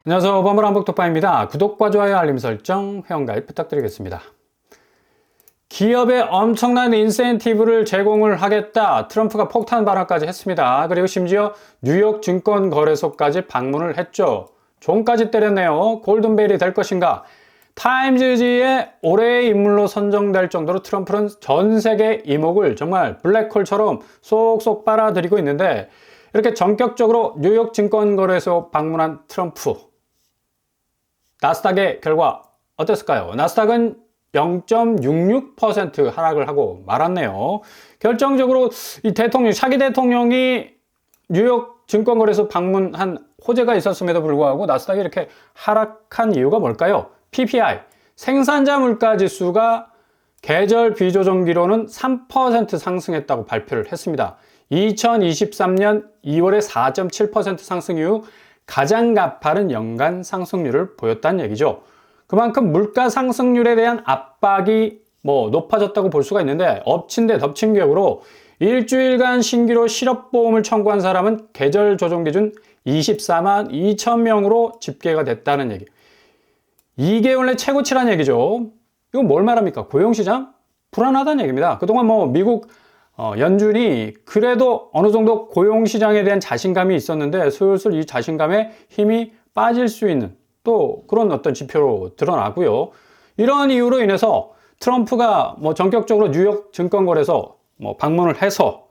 안녕하세요. 오버물 한복독파입니다. 구독과 좋아요, 알림 설정, 회원가입 부탁드리겠습니다. 기업에 엄청난 인센티브를 제공을 하겠다. 트럼프가 폭탄 발언까지 했습니다. 그리고 심지어 뉴욕 증권거래소까지 방문을 했죠. 종까지 때렸네요. 골든벨이 될 것인가? 타임즈지의 올해의 인물로 선정될 정도로 트럼프는 전 세계 이목을 정말 블랙홀처럼 쏙쏙 빨아들이고 있는데, 이렇게 전격적으로 뉴욕 증권거래소 방문한 트럼프, 나스닥의 결과 어땠을까요? 나스닥은 0.66% 하락을 하고 말았네요. 결정적으로 이 대통령, 차기 대통령이 뉴욕 증권거래소 방문한 호재가 있었음에도 불구하고 나스닥이 이렇게 하락한 이유가 뭘까요? PPI, 생산자 물가 지수가 계절 비조정기로는 3% 상승했다고 발표를 했습니다. 2023년 2월에 4.7% 상승 이후 가장 가파른 연간 상승률을 보였다는 얘기죠. 그만큼 물가 상승률에 대한 압박이 높아졌다고 볼 수가 있는데, 엎친 데 덮친 격으로 일주일간 신규로 실업보험을 청구한 사람은 계절 조정 기준 24만 2천 명으로 집계가 됐다는 얘기. 2개월 내 최고치란 얘기죠. 이건 뭘 말합니까? 고용시장? 불안하다는 얘기입니다. 그동안 미국 연준이 그래도 어느 정도 고용시장에 대한 자신감이 있었는데, 슬슬 이 자신감에 힘이 빠질 수 있는 또 그런 어떤 지표로 드러나고요. 이런 이유로 인해서 트럼프가 전격적으로 뉴욕 증권거래소 방문을 해서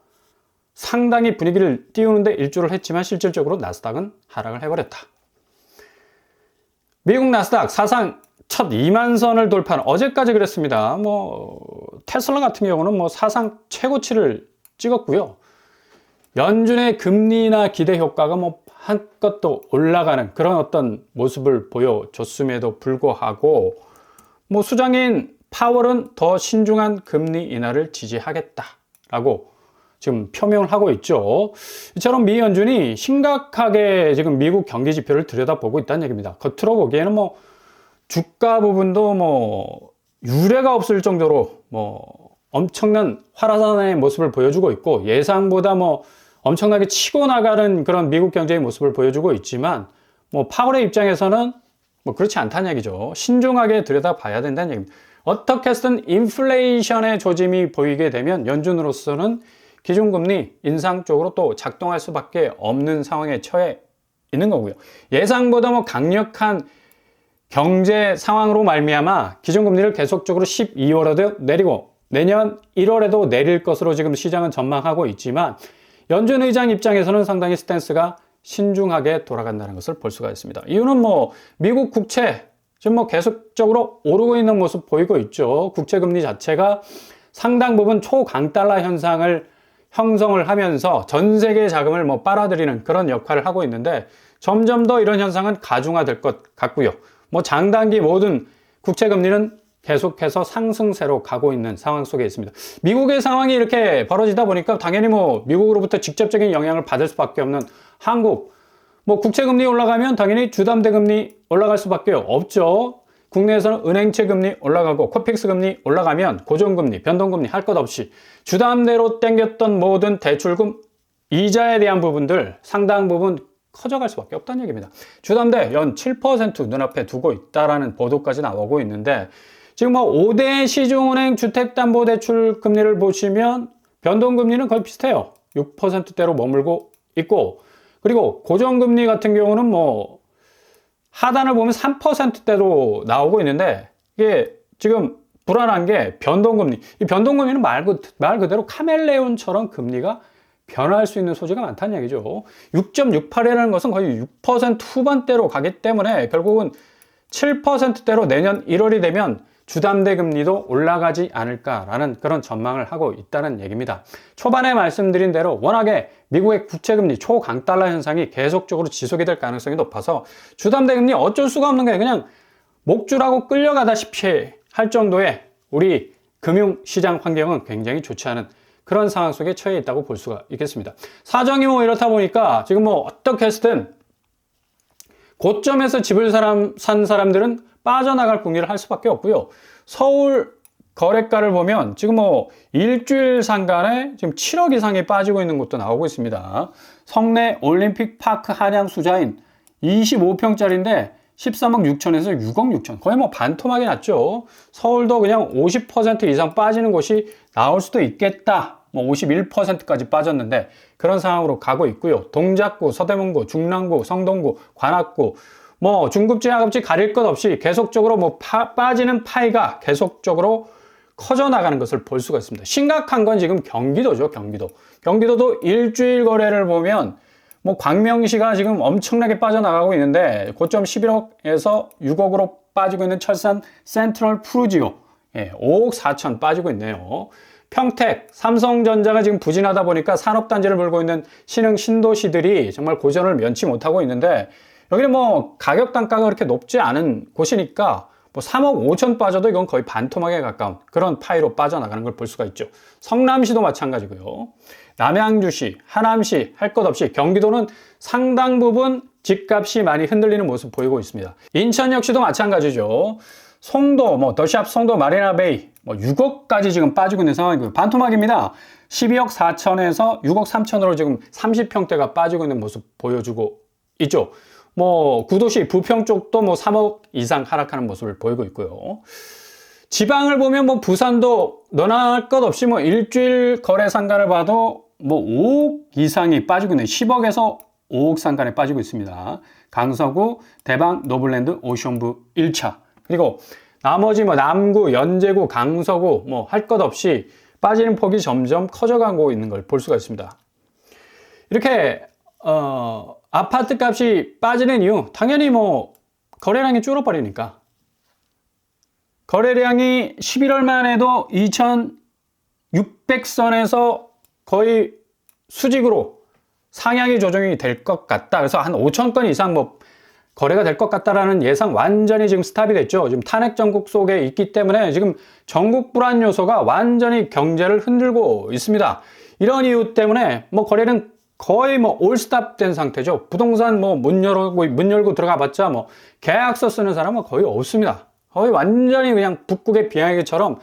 상당히 분위기를 띄우는데 일조를 했지만, 실질적으로 나스닥은 하락을 해버렸다. 미국 나스닥 사상 첫 2만 선을 돌파한, 어제까지 그랬습니다. 테슬라 같은 경우는 사상 최고치를 찍었고요. 연준의 금리나 기대 효과가 한껏 올라가는 그런 어떤 모습을 보여줬음에도 불구하고, 수장인 파월은 더 신중한 금리 인하를 지지하겠다라고 지금 표명을 하고 있죠. 이처럼 미 연준이 심각하게 지금 미국 경기 지표를 들여다보고 있다는 얘기입니다. 겉으로 보기에는 주가 부분도 유례가 없을 정도로 엄청난 활화산의 모습을 보여주고 있고, 예상보다 엄청나게 치고 나가는 그런 미국 경제의 모습을 보여주고 있지만, 파월의 입장에서는 그렇지 않다는 얘기죠. 신중하게 들여다봐야 된다는 얘기입니다. 어떻게 해서든 인플레이션의 조짐이 보이게 되면 연준으로서는 기준금리 인상 쪽으로 또 작동할 수밖에 없는 상황에 처해 있는 거고요. 예상보다 강력한 경제 상황으로 말미암아 기준금리를 계속적으로 12월에도 내리고 내년 1월에도 내릴 것으로 지금 시장은 전망하고 있지만, 연준 의장 입장에서는 상당히 스탠스가 신중하게 돌아간다는 것을 볼 수가 있습니다. 이유는 미국 국채 지금 계속적으로 오르고 있는 모습 보이고 있죠. 국채금리 자체가 상당 부분 초강달러 현상을 형성을 하면서 전 세계의 자금을 빨아들이는 그런 역할을 하고 있는데, 점점 더 이런 현상은 가중화될 것 같고요. 장단기 모든 국채금리는 계속해서 상승세로 가고 있는 상황 속에 있습니다. 미국의 상황이 이렇게 벌어지다 보니까 당연히 미국으로부터 직접적인 영향을 받을 수밖에 없는 한국, 국채금리 올라가면 당연히 주담대 금리 올라갈 수밖에 없죠. 국내에서는 은행채 금리 올라가고 코픽스 금리 올라가면 고정금리, 변동금리 할 것 없이 주담대로 땡겼던 모든 대출금 이자에 대한 부분들 상당 부분 커져갈 수밖에 없다는 얘기입니다. 주담대 연 7% 눈앞에 두고 있다라는 보도까지 나오고 있는데, 지금 5대 시중은행 주택담보대출 금리를 보시면 변동금리는 거의 비슷해요. 6%대로 머물고 있고, 그리고 고정금리 같은 경우는 하단을 보면 3%대로 나오고 있는데, 이게 지금 불안한 게 변동금리. 이 변동금리는 말 그대로 카멜레온처럼 금리가 변화할 수 있는 소지가 많다는 얘기죠. 6.68이라는 것은 거의 6% 후반대로 가기 때문에 결국은 7%대로 내년 1월이 되면 주담대 금리도 올라가지 않을까라는 그런 전망을 하고 있다는 얘기입니다. 초반에 말씀드린 대로 워낙에 미국의 국채금리 초강달러 현상이 계속적으로 지속이 될 가능성이 높아서 주담대 금리 어쩔 수가 없는 게 그냥 목줄하고 끌려가다시피 할 정도의 우리 금융시장 환경은 굉장히 좋지 않은 그런 상황 속에 처해 있다고 볼 수가 있겠습니다. 사정이 이렇다 보니까 지금 어떻게 해서든 고점에서 집을 산 사람들은 빠져나갈 궁리를 할 수밖에 없고요. 서울 거래가를 보면 지금 일주일 상간에 지금 7억 이상이 빠지고 있는 곳도 나오고 있습니다. 성내 올림픽 파크 한양 수자인 25평짜리인데 13억 6천에서 6억 6천. 거의 뭐 반토막이 났죠. 서울도 그냥 50% 이상 빠지는 곳이 나올 수도 있겠다. 뭐 51%까지 빠졌는데 그런 상황으로 가고 있고요. 동작구, 서대문구, 중랑구, 성동구, 관악구, 뭐 중급지, 하급지 가릴 것 없이 계속적으로 뭐 빠지는 파이가 계속적으로 커져 나가는 것을 볼 수가 있습니다. 심각한 건 지금 경기도죠, 경기도. 경기도도 일주일 거래를 보면 뭐 광명시가 지금 엄청나게 빠져나가고 있는데 고점 11억에서 6억으로 빠지고 있는 철산 센트럴 푸르지오 5억 4천 빠지고 있네요. 평택, 삼성전자가 지금 부진하다 보니까 산업단지를 물고 있는 신흥 신도시들이 정말 고전을 면치 못하고 있는데 여기는 뭐 가격 단가가 그렇게 높지 않은 곳이니까 뭐 3억 5천 빠져도 이건 거의 반토막에 가까운 그런 파이로 빠져나가는 걸 볼 수가 있죠. 성남시도 마찬가지고요. 남양주시, 하남시 할 것 없이 경기도는 상당 부분 집값이 많이 흔들리는 모습 보이고 있습니다. 인천 역시도 마찬가지죠. 송도, 뭐 더샵 송도 마리나베이 뭐 6억까지 지금 빠지고 있는 상황이고요. 반토막입니다. 12억 4천에서 6억 3천으로 지금 30평대가 빠지고 있는 모습 보여주고 있죠. 뭐 구도시 부평 쪽도 뭐 3억 이상 하락하는 모습을 보이고 있고요. 지방을 보면 뭐 부산도 너나 할 것 없이 뭐 일주일 거래 상가를 봐도 뭐 5억 이상이 빠지고 있는 10억에서 5억 상간에 빠지고 있습니다. 강서구, 대방, 노블랜드, 오션부 1차. 그리고 나머지 뭐 남구, 연제구, 강서구 뭐 할 것 없이 빠지는 폭이 점점 커져가고 있는 걸 볼 수가 있습니다. 이렇게 아파트 값이 빠지는 이유 당연히 뭐 거래량이 줄어버리니까. 거래량이 11월만 해도 2,600선에서 거의 수직으로 상향이 조정이 될 것 같다. 그래서 한 5천 건 이상 뭐 거래가 될 것 같다라는 예상 완전히 지금 스탑이 됐죠. 지금 탄핵 정국 속에 있기 때문에 지금 전국 불안 요소가 완전히 경제를 흔들고 있습니다. 이런 이유 때문에 뭐 거래는 거의 뭐 올스탑 된 상태죠. 부동산 뭐 문 열고 들어가 봤자 뭐 계약서 쓰는 사람은 거의 없습니다. 거의 완전히 그냥 북극의 비행기처럼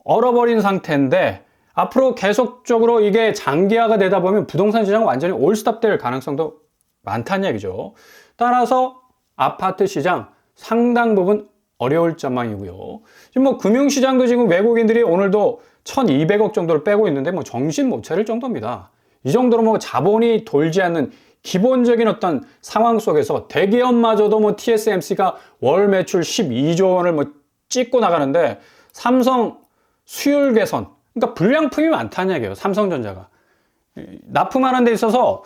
얼어버린 상태인데 앞으로 계속적으로 이게 장기화가 되다 보면 부동산 시장은 완전히 올스탑 될 가능성도 많다는 얘기죠. 따라서 아파트 시장 상당 부분 어려울 전망이고요. 지금 뭐 금융시장도 지금 외국인들이 오늘도 1,200억 정도를 빼고 있는데 뭐 정신 못 차릴 정도입니다. 이 정도로 뭐 자본이 돌지 않는 기본적인 어떤 상황 속에서 대기업마저도 뭐 TSMC가 월 매출 12조 원을 뭐 찍고 나가는데 삼성 수율 개선, 그러니까 불량품이 많다는 얘기예요. 삼성전자가. 납품하는 데 있어서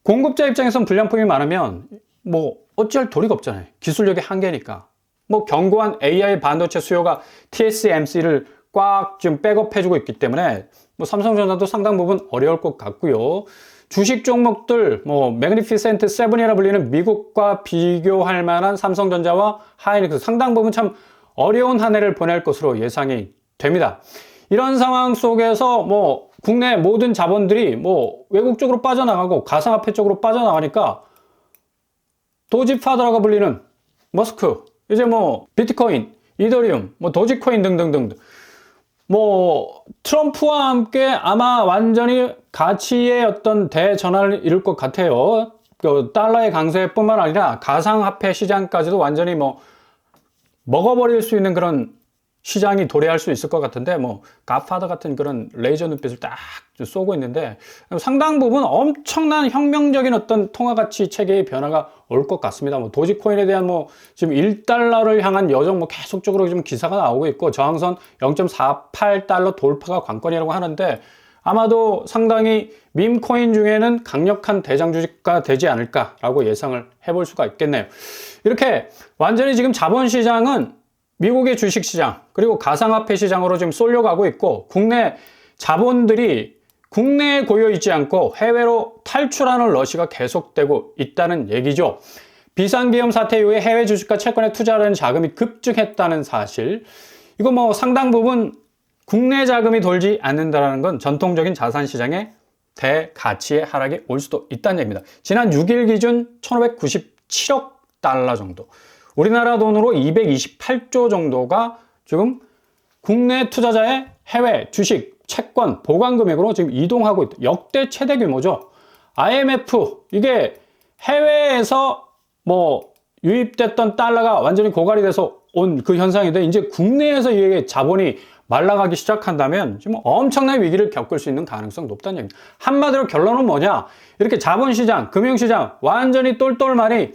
공급자 입장에선 불량품이 많으면 뭐 어찌할 도리가 없잖아요. 기술력의 한계니까. 뭐 견고한 AI 반도체 수요가 TSMC를 꽉 지금 백업해주고 있기 때문에 뭐 삼성전자도 상당 부분 어려울 것 같고요. 주식 종목들 뭐 매그니피센트 7이라 불리는 미국과 비교할 만한 삼성전자와 하이닉스 상당 부분 참 어려운 한 해를 보낼 것으로 예상이 됩니다. 이런 상황 속에서 뭐 국내 모든 자본들이 뭐 외국 쪽으로 빠져나가고 가상화폐 쪽으로 빠져나가니까 도지파더라고 불리는 머스크, 이제 뭐 비트코인, 이더리움, 뭐 도지코인 등등등 뭐 트럼프와 함께 아마 완전히 가치의 어떤 대전환을 이룰 것 같아요. 그 달러의 강세뿐만 아니라 가상화폐 시장까지도 완전히 뭐 먹어버릴 수 있는 그런 시장이 도래할 수 있을 것 같은데 뭐 갓파더 같은 그런 레이저 눈빛을 딱 쏘고 있는데 상당 부분 엄청난 혁명적인 어떤 통화가치 체계의 변화가 올 것 같습니다. 뭐 도지코인에 대한 뭐 지금 1달러를 향한 여정 뭐 계속적으로 좀 기사가 나오고 있고 저항선 0.48달러 돌파가 관건이라고 하는데 아마도 상당히 밈코인 중에는 강력한 대장 주식가 되지 않을까라고 예상을 해볼 수가 있겠네요. 이렇게 완전히 지금 자본시장은 미국의 주식시장 그리고 가상화폐 시장으로 지금 쏠려가고 있고 국내 자본들이 국내에 고여 있지 않고 해외로 탈출하는 러시가 계속되고 있다는 얘기죠. 비상기업 사태 이후에 해외 주식과 채권에 투자하는 자금이 급증했다는 사실, 이거 뭐 상당 부분 국내 자금이 돌지 않는다는 건 전통적인 자산시장의 대가치의 하락이 올 수도 있다는 얘기입니다. 지난 6일 기준 1597억 달러 정도, 우리나라 돈으로 228조 정도가 지금 국내 투자자의 해외 주식, 채권, 보관 금액으로 지금 이동하고 있다. 역대 최대 규모죠. IMF, 이게 해외에서 뭐 유입됐던 달러가 완전히 고갈이 돼서 온 그 현상인데 이제 국내에서 이게 자본이 말라가기 시작한다면 지금 엄청난 위기를 겪을 수 있는 가능성 높다는 얘기입니다. 한마디로 결론은 뭐냐? 이렇게 자본시장, 금융시장 완전히 똘똘말이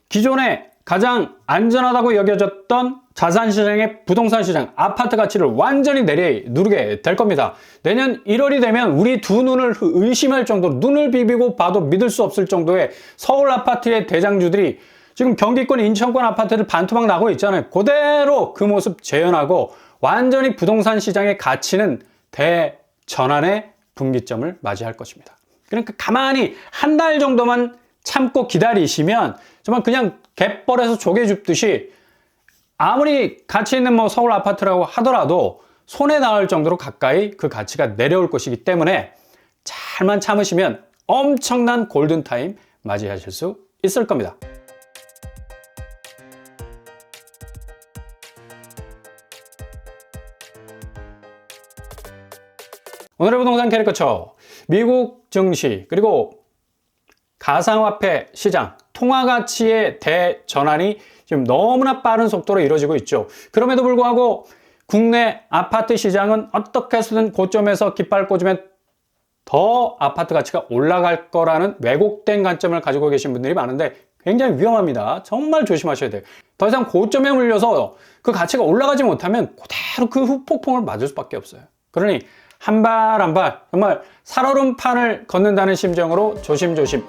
기존에 가장 안전하다고 여겨졌던 자산시장의 부동산시장, 아파트 가치를 완전히 내리누르게 될 겁니다. 내년 1월이 되면 우리 두 눈을 의심할 정도로 눈을 비비고 봐도 믿을 수 없을 정도의 서울 아파트의 대장주들이 지금 경기권, 인천권 아파트들 반토막 나고 있잖아요. 그대로 그 모습 재현하고 완전히 부동산 시장의 가치는 대전환의 분기점을 맞이할 것입니다. 그러니까 가만히 한 달 정도만 참고 기다리시면 정말 그냥 갯벌에서 조개 줍듯이 아무리 가치 있는 뭐 서울 아파트라고 하더라도 손에 닿을 정도로 가까이 그 가치가 내려올 것이기 때문에 잘만 참으시면 엄청난 골든타임 맞이하실 수 있을 겁니다. 오늘의 부동산 캐리커처, 미국 증시 그리고 가상화폐 시장 통화가치의 대전환이 지금 너무나 빠른 속도로 이루어지고 있죠. 그럼에도 불구하고 국내 아파트 시장은 어떻게 해서든 고점에서 깃발 꽂으면 더 아파트 가치가 올라갈 거라는 왜곡된 관점을 가지고 계신 분들이 많은데 굉장히 위험합니다. 정말 조심하셔야 돼요. 더 이상 고점에 물려서 그 가치가 올라가지 못하면 그대로 그 후폭풍을 맞을 수밖에 없어요. 그러니 한 발 한 발 정말 살얼음판을 걷는다는 심정으로 조심조심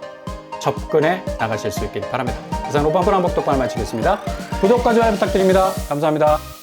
접근해 나가실 수 있길 바랍니다. 이상 로반프랑 복덕방을 마치겠습니다. 구독과 좋아요 부탁드립니다. 감사합니다.